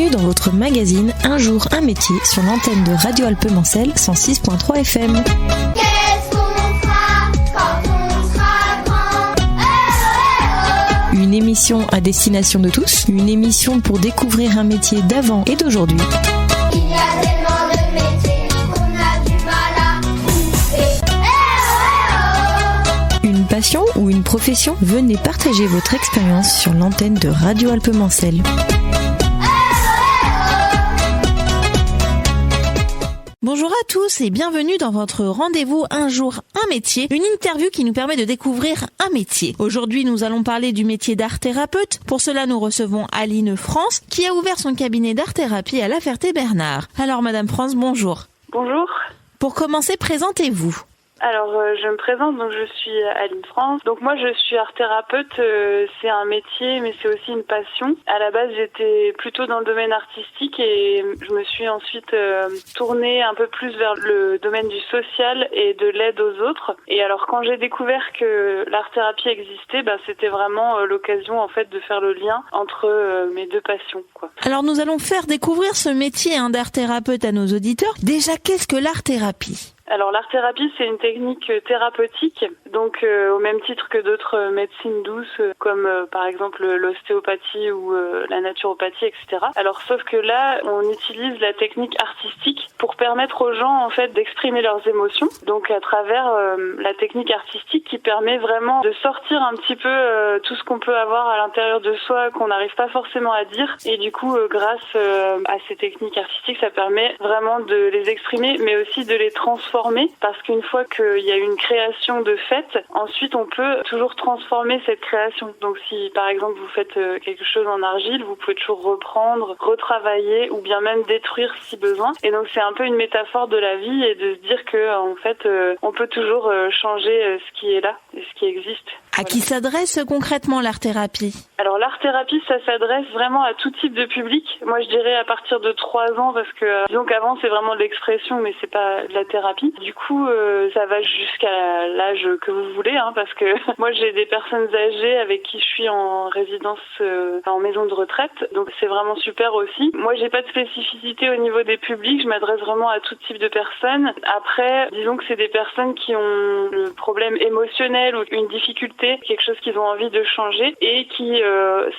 bienvenue dans votre magazine Un jour, un métier sur l'antenne de Radio Alpes-Mancel 106.3 FM. Qu'est-ce qu'on fera quand on sera grand? Une émission à destination de tous, une émission pour découvrir un métier d'avant et d'aujourd'hui. Il y a tellement de métiers qu'on a du mal à trouver. Une passion ou une profession? Venez partager votre expérience sur l'antenne de Radio Alpes-Mancel. Bonjour à tous et bienvenue dans votre rendez-vous Un jour, un métier, une interview qui nous permet de découvrir un métier. Aujourd'hui, nous allons parler du métier d'art-thérapeute. Pour cela, nous recevons Aline France qui a ouvert son cabinet d'art-thérapie à La Ferté-Bernard. Alors, Madame France, bonjour. Bonjour. Pour commencer, présentez-vous. Alors, je me présente, donc je suis Aline France. Donc moi, je suis art-thérapeute, c'est un métier, mais c'est aussi une passion. À la base, j'étais plutôt dans le domaine artistique et je me suis ensuite tournée un peu plus vers le domaine du social et de l'aide aux autres. Et alors, quand j'ai découvert que l'art-thérapie existait, c'était vraiment l'occasion, en fait, de faire le lien entre mes deux passions, quoi. Alors, nous allons faire découvrir ce métier d'art-thérapeute à nos auditeurs. Déjà, qu'est-ce que l'art-thérapie ? Alors l'art-thérapie, c'est une technique thérapeutique, donc au même titre que d'autres médecines douces, comme par exemple l'ostéopathie ou la naturopathie, etc. Alors sauf que là, on utilise la technique artistique pour permettre aux gens en fait d'exprimer leurs émotions, donc à travers la technique artistique qui permet vraiment de sortir un petit peu tout ce qu'on peut avoir à l'intérieur de soi qu'on n'arrive pas forcément à dire, et du coup grâce à ces techniques artistiques, ça permet vraiment de les exprimer, mais aussi de les transformer. Parce qu'une fois qu'il y a une création de fait, ensuite on peut toujours transformer cette création. Donc si par exemple vous faites quelque chose en argile, vous pouvez toujours reprendre, retravailler ou bien même détruire si besoin. Et donc c'est un peu une métaphore de la vie et de se dire que en fait on peut toujours changer ce qui est là et ce qui existe. À qui s'adresse concrètement l'art-thérapie ? Alors l'art-thérapie, ça s'adresse vraiment à tout type de public. Moi je dirais à partir de 3 ans parce que disons qu'avant c'est vraiment de l'expression mais c'est pas de la thérapie. Du coup ça va jusqu'à l'âge que vous voulez parce que moi j'ai des personnes âgées avec qui je suis en résidence en maison de retraite. Donc c'est vraiment super aussi. Moi j'ai pas de spécificité au niveau des publics, je m'adresse vraiment à tout type de personnes. Après disons que c'est des personnes qui ont le problème émotionnel ou une difficulté, quelque chose qu'ils ont envie de changer et qui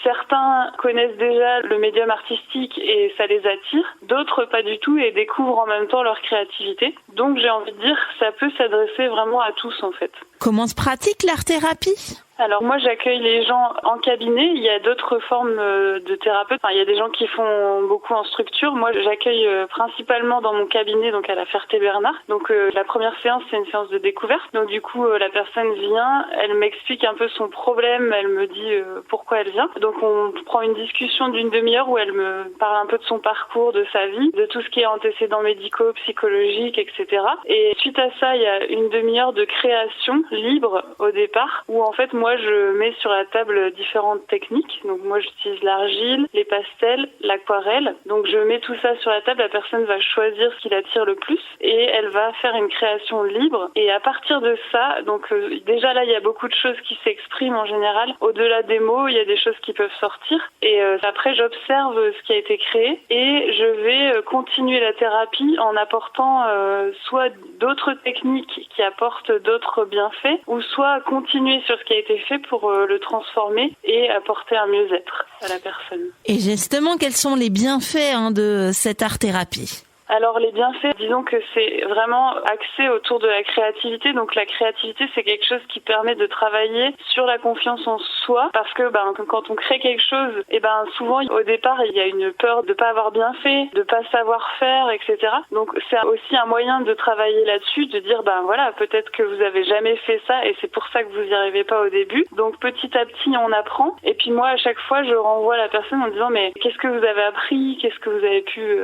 certains connaissent déjà le médium artistique et ça les attire, d'autres pas du tout et découvrent en même temps leur créativité. Donc j'ai envie de dire ça peut s'adresser vraiment à tous en fait. Comment se pratique l'art-thérapie ? Alors moi j'accueille les gens en cabinet, il y a d'autres formes de thérapeutes, il y a des gens qui font beaucoup en structure. Moi j'accueille principalement dans mon cabinet, donc à la Ferté-Bernard. Donc la première séance c'est une séance de découverte, donc du coup la personne vient, elle m'explique un peu son problème, elle me dit pourquoi elle vient. Donc on prend une discussion d'une demi-heure où elle me parle un peu de son parcours, de sa vie, de tout ce qui est antécédents médicaux, psychologiques, etc. Et suite à ça il y a une demi-heure de création libre au départ où en fait moi je mets sur la table différentes techniques. Donc moi j'utilise l'argile, les pastels, l'aquarelle. Donc je mets tout ça sur la table, la personne va choisir ce qui l'attire le plus et elle va faire une création libre. Et à partir de ça, donc déjà là il y a beaucoup de choses qui s'expriment en général. Au-delà des mots, il y a des choses qui peuvent sortir. Et après j'observe ce qui a été créé et je vais continuer la thérapie en apportant soit d'autres techniques qui apportent d'autres bienfaits ou soit continuer sur ce qui a été fait pour le transformer et apporter un mieux-être à la personne. Et justement, quels sont les bienfaits de cette art-thérapie ? Alors les bienfaits, disons que c'est vraiment axé autour de la créativité. Donc la créativité, c'est quelque chose qui permet de travailler sur la confiance en soi parce que quand on crée quelque chose, souvent au départ il y a une peur de pas avoir bien fait, de pas savoir faire, etc. Donc c'est aussi un moyen de travailler là-dessus, de dire voilà, peut-être que vous avez jamais fait ça et c'est pour ça que vous y arrivez pas au début. Donc petit à petit on apprend et puis moi à chaque fois je renvoie la personne en disant mais qu'est-ce que vous avez appris, qu'est-ce que vous avez pu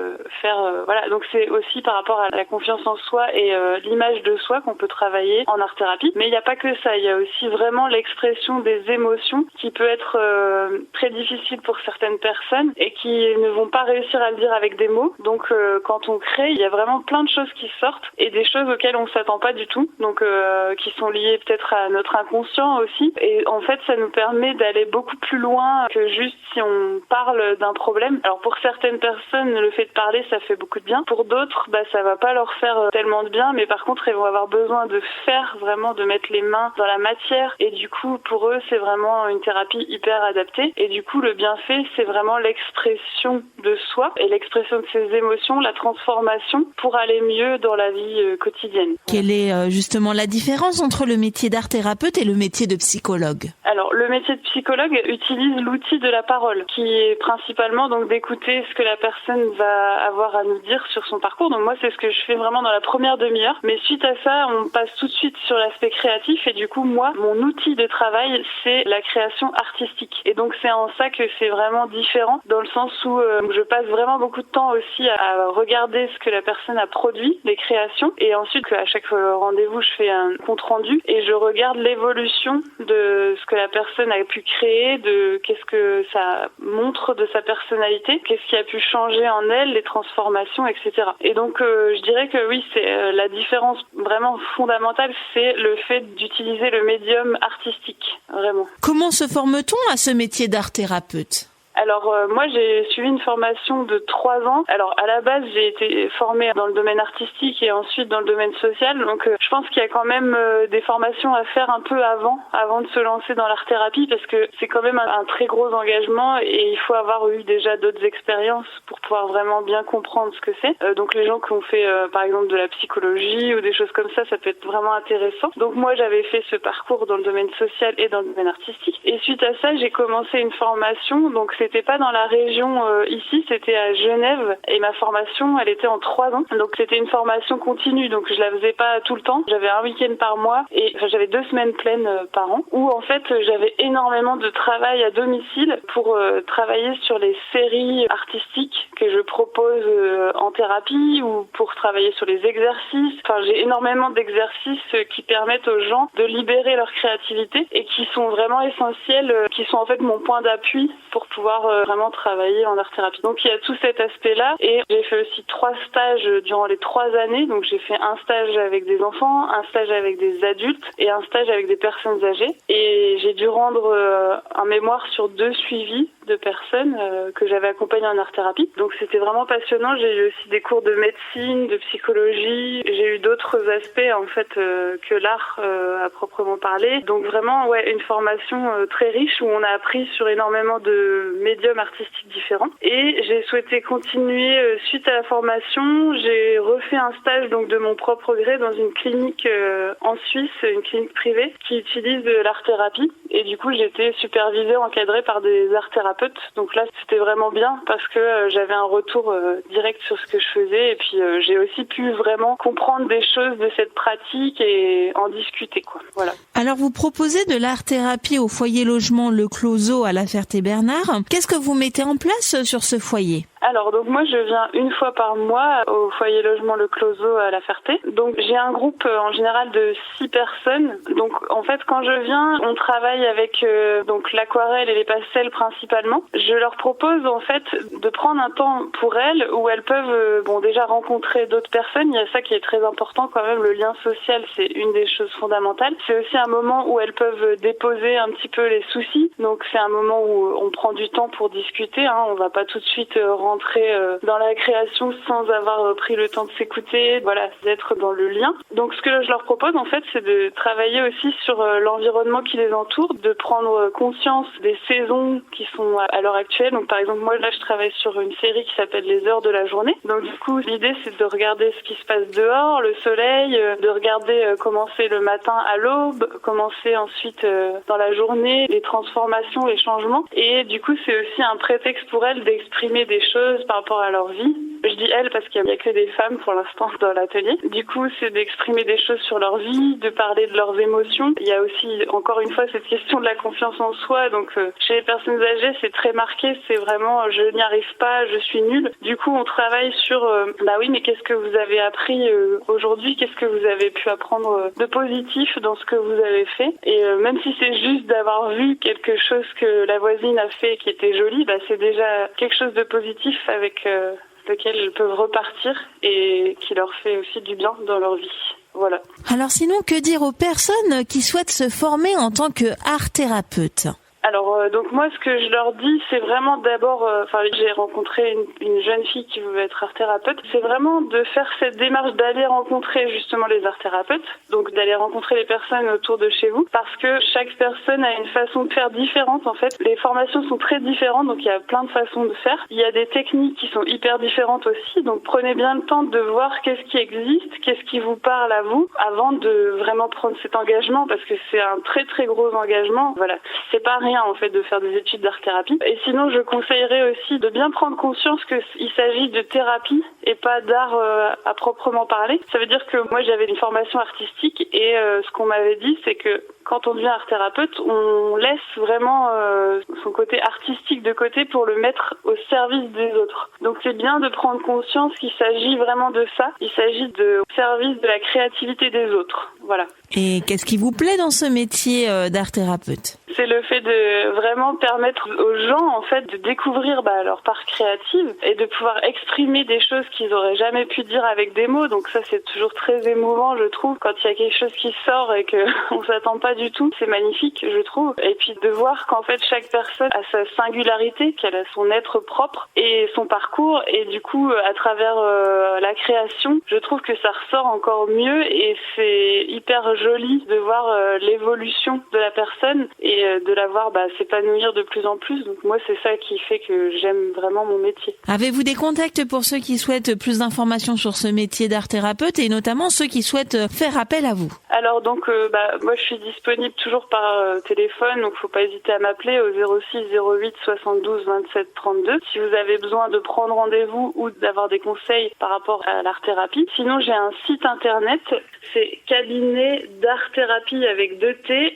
faire, voilà. Donc c'est aussi par rapport à la confiance en soi et l'image de soi qu'on peut travailler en art-thérapie. Mais il n'y a pas que ça, il y a aussi vraiment l'expression des émotions émotion qui peut être très difficile pour certaines personnes et qui ne vont pas réussir à le dire avec des mots. Donc quand on crée, il y a vraiment plein de choses qui sortent et des choses auxquelles on s'attend pas du tout, donc qui sont liées peut-être à notre inconscient aussi. Et en fait, ça nous permet d'aller beaucoup plus loin que juste si on parle d'un problème. Alors pour certaines personnes, le fait de parler, ça fait beaucoup de bien. Pour d'autres, ça va pas leur faire tellement de bien, mais par contre, ils vont avoir besoin de faire, vraiment de mettre les mains dans la matière. Et du coup, pour eux, c'est vraiment une thérapie hyper adaptée. Et du coup, le bienfait, c'est vraiment l'expression de soi et l'expression de ses émotions, la transformation pour aller mieux dans la vie quotidienne. Quelle est justement la différence entre le métier d'art-thérapeute et le métier de psychologue? Alors, le métier de psychologue utilise l'outil de la parole, qui est principalement donc d'écouter ce que la personne va avoir à nous dire sur son parcours. Donc moi, c'est ce que je fais vraiment dans la première demi-heure. Mais suite à ça, on passe tout de suite sur l'aspect créatif. Et du coup, moi, mon outil de travail, c'est la création artistique. Et donc, c'est en ça que c'est vraiment différent, dans le sens où je passe vraiment beaucoup de temps aussi à regarder ce que la personne a produit, les créations. Et ensuite, à chaque rendez-vous, je fais un compte-rendu et je regarde l'évolution de ce que la personne a pu créer, de qu'est-ce que ça montre de sa personnalité, qu'est-ce qui a pu changer en elle, les transformations, etc. Et donc, je dirais que oui, c'est la différence vraiment fondamentale, c'est le fait d'utiliser le médium artistique, vraiment. Comment se forme-t-on à ce métier d'art-thérapeute ? Alors moi j'ai suivi une formation de 3 ans. Alors à la base j'ai été formée dans le domaine artistique et ensuite dans le domaine social. Donc je pense qu'il y a quand même des formations à faire un peu avant de se lancer dans l'art-thérapie parce que c'est quand même un très gros engagement et il faut avoir eu déjà d'autres expériences pour pouvoir vraiment bien comprendre ce que c'est. Donc les gens qui ont fait par exemple de la psychologie ou des choses comme ça peut être vraiment intéressant. Donc moi j'avais fait ce parcours dans le domaine social et dans le domaine artistique. Et suite à ça j'ai commencé une formation. Donc c'était pas dans la région ici, c'était à Genève et ma formation elle était en 3 ans. Donc c'était une formation continue, donc je la faisais pas tout le temps. J'avais un week-end par mois et j'avais 2 semaines pleines par an où en fait j'avais énormément de travail à domicile pour travailler sur les séries artistiques que je propose en thérapie ou pour travailler sur les exercices. Enfin j'ai énormément d'exercices qui permettent aux gens de libérer leur créativité et qui sont vraiment essentiels, qui sont en fait mon point d'appui pour pouvoir vraiment travailler en art-thérapie. Donc il y a tout cet aspect-là et j'ai fait aussi 3 stages durant les 3 années. Donc j'ai fait un stage avec des enfants, un stage avec des adultes et un stage avec des personnes âgées. Et j'ai dû rendre un mémoire sur 2 suivis de personnes que j'avais accompagnées en art-thérapie. Donc c'était vraiment passionnant. J'ai eu aussi des cours de médecine, de psychologie. J'ai eu d'autres aspects en fait que l'art à proprement parler. Donc vraiment une formation très riche où on a appris sur énormément de médiums artistiques différents. Et j'ai souhaité continuer suite à la formation. J'ai refait un stage donc de mon propre gré dans une clinique en Suisse, une clinique privée qui utilise de l'art-thérapie. Et du coup j'étais supervisée, encadrée par des art-thérapeutes. Donc là, c'était vraiment bien parce que j'avais un retour direct sur ce que je faisais et puis j'ai aussi pu vraiment comprendre des choses de cette pratique et en discuter, quoi. Voilà. Alors, vous proposez de l'art-thérapie au foyer logement Le Closeau à La Ferté-Bernard. Qu'est-ce que vous mettez en place sur ce foyer ? Alors, donc moi, je viens une fois par mois au foyer logement Le Closeau à La Ferté. Donc, j'ai un groupe en général de 6 personnes. Donc, en fait, quand je viens, on travaille avec donc l'aquarelle et les pastels principalement. Je leur propose en fait de prendre un temps pour elles où elles peuvent déjà rencontrer d'autres personnes. Il y a ça qui est très important quand même. Le lien social, c'est une des choses fondamentales. C'est aussi un moment où elles peuvent déposer un petit peu les soucis. Donc, c'est un moment où on prend du temps pour discuter. On va pas tout de suite rentrer dans la création sans avoir pris le temps de s'écouter, d'être dans le lien. Donc ce que je leur propose en fait, c'est de travailler aussi sur l'environnement qui les entoure, de prendre conscience des saisons qui sont à l'heure actuelle. Donc par exemple, moi là je travaille sur une série qui s'appelle Les Heures de la journée. Donc du coup, l'idée c'est de regarder ce qui se passe dehors, le soleil, de regarder comment c'est le matin à l'aube, comment c'est ensuite dans la journée, les transformations, les changements. Et du coup, c'est aussi un prétexte pour elles d'exprimer des choses par rapport à leur vie Je dis elles parce qu'il n'y a que des femmes pour l'instant dans l'atelier. Du coup, c'est d'exprimer des choses sur leur vie, de parler de leurs émotions. Il y a aussi, encore une fois, cette question de la confiance en soi. Donc, chez les personnes âgées, c'est très marqué. C'est vraiment, je n'y arrive pas, je suis nulle. Du coup, on travaille sur, oui, mais qu'est-ce que vous avez appris aujourd'hui? Qu'est-ce que vous avez pu apprendre de positif dans ce que vous avez fait? Et même si c'est juste d'avoir vu quelque chose que la voisine a fait qui était joli, c'est déjà quelque chose de positif avec lequel elles peuvent repartir et qui leur fait aussi du bien dans leur vie. Voilà. Alors sinon, que dire aux personnes qui souhaitent se former en tant que art-thérapeute? Alors donc moi ce que je leur dis c'est vraiment d'abord j'ai rencontré une jeune fille qui veut être art-thérapeute, c'est vraiment de faire cette démarche d'aller rencontrer justement les art-thérapeutes, donc d'aller rencontrer les personnes autour de chez vous parce que chaque personne a une façon de faire différente en fait. Les formations sont très différentes donc il y a plein de façons de faire. Il y a des techniques qui sont hyper différentes aussi, donc prenez bien le temps de voir qu'est-ce qui existe, qu'est-ce qui vous parle à vous avant de vraiment prendre cet engagement parce que c'est un très très gros engagement. Voilà, c'est pas rien en fait de faire des études d'art-thérapie. Et sinon, je conseillerais aussi de bien prendre conscience qu'il s'agit de thérapie et pas d'art à proprement parler. Ça veut dire que moi, j'avais une formation artistique et ce qu'on m'avait dit, c'est que quand on devient art-thérapeute, on laisse vraiment son côté artistique de côté pour le mettre au service des autres. Donc c'est bien de prendre conscience qu'il s'agit vraiment de ça. Il s'agit de service de la créativité des autres. Voilà. Et qu'est-ce qui vous plaît dans ce métier d'art-thérapeute? C'est le fait de vraiment permettre aux gens en fait de découvrir leur part créative et de pouvoir exprimer des choses qu'ils auraient jamais pu dire avec des mots. Donc ça c'est toujours très émouvant je trouve quand il y a quelque chose qui sort et que on s'attend pas du tout. C'est magnifique je trouve. Et puis de voir qu'en fait chaque personne a sa singularité, qu'elle a son être propre et son parcours et du coup à travers la création, je trouve que ça ressort encore mieux et c'est hyper joli de voir l'évolution de la personne et de la voir s'épanouir de plus en plus. Donc moi, c'est ça qui fait que j'aime vraiment mon métier. Avez-vous des contacts pour ceux qui souhaitent plus d'informations sur ce métier d'art-thérapeute et notamment ceux qui souhaitent faire appel à vous? Alors donc, moi, je suis disponible toujours par téléphone, donc faut pas hésiter à m'appeler au 06 08 72 27 32 si vous avez besoin de prendre rendez-vous ou d'avoir des conseils par rapport à l'art-thérapie. Sinon, j'ai un site internet, c'est cabinet d'art-thérapie avec 2 T,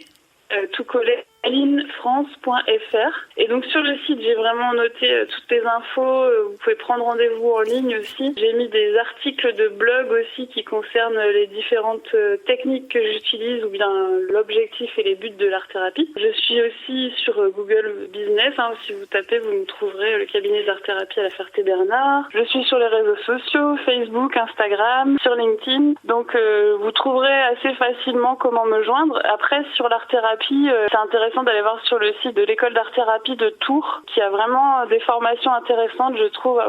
tout collé, alinefrance.fr. Et donc sur le site, j'ai vraiment noté toutes les infos. Vous pouvez prendre rendez-vous en ligne aussi. J'ai mis des articles de blog aussi qui concernent les différentes techniques que j'utilise ou bien l'objectif et les buts de l'art-thérapie. Je suis aussi sur Google Business. Si vous tapez, vous me trouverez le cabinet d'art-thérapie à la Ferté-Bernard. Je suis sur les réseaux sociaux, Facebook, Instagram, sur LinkedIn. Donc vous trouverez assez facilement comment me joindre. Après, sur l'art-thérapie, c'est intéressant d'aller voir sur le site de l'école d'art-thérapie de Tours qui a vraiment des formations intéressantes, je trouve,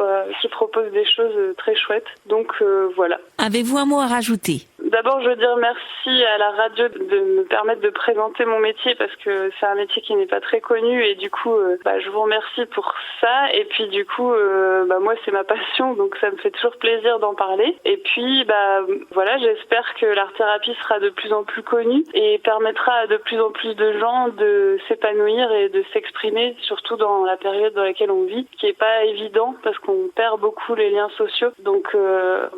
qui proposent des choses très chouettes. Donc voilà. Avez-vous un mot à rajouter? D'abord, je veux dire merci à la radio de me permettre de présenter mon métier parce que c'est un métier qui n'est pas très connu et du coup, je vous remercie pour ça. Et puis du coup, moi c'est ma passion, donc ça me fait toujours plaisir d'en parler. Et puis, voilà, j'espère que l'art-thérapie sera de plus en plus connue et permettra à de plus en plus de gens de s'épanouir et de s'exprimer, surtout dans la période dans laquelle on vit, qui est pas évident parce qu'on perd beaucoup les liens sociaux. Donc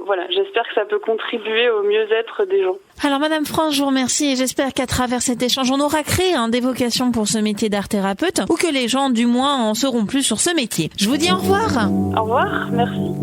voilà, j'espère que ça peut contribuer au mieux-être des gens. Alors Madame France, je vous remercie et j'espère qu'à travers cet échange, on aura créé des vocations pour ce métier d'art-thérapeute ou que les gens du moins en sauront plus sur ce métier. Je vous dis au revoir. Au revoir, merci.